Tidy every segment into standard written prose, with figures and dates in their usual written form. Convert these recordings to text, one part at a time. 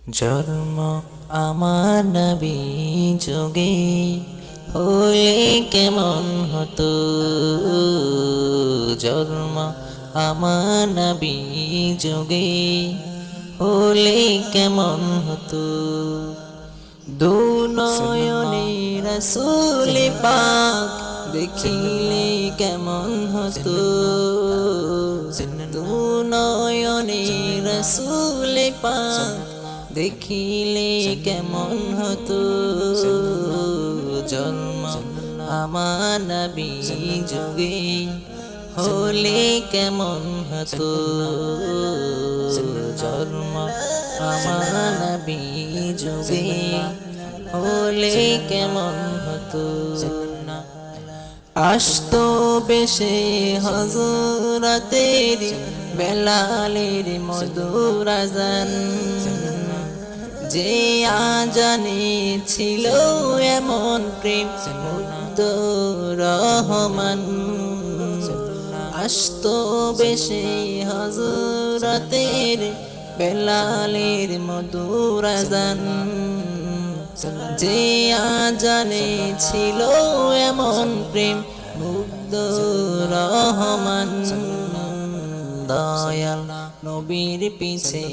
জন্ম আমার নবী যোগে হলে কেমন হতো। জন্ম আমার নবী যোগে হলে কেমন হতো। দু নয়নে রাসূল পাক দেখিলে কেমন হতো। দু নয়নে রাসূল পাক দেখিলে কেমন হতো। জন্ম আমার নবী যোগে হলে কেমন হতো। জন্ম আমার নবী যোগে হলে কেমন হতো। আসতো বেশে হযরতের বেলালের মধুর আযান, যে আজানে ছিল এমন প্রেম মুগ্ধ রহমান। আসতো বেশে হযরতের বেলালের মধুর আযান, যে আজানে ছিল এমন প্রেম মুগ্ধ রহমান। দয়াল নবীর পিছে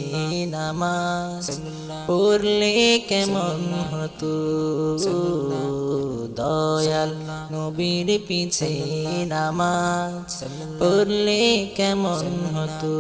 নামাজ পড়লে কেমন হতো। দয়াল নবীর পিছে নামাজ পড়লে কেমন হতো।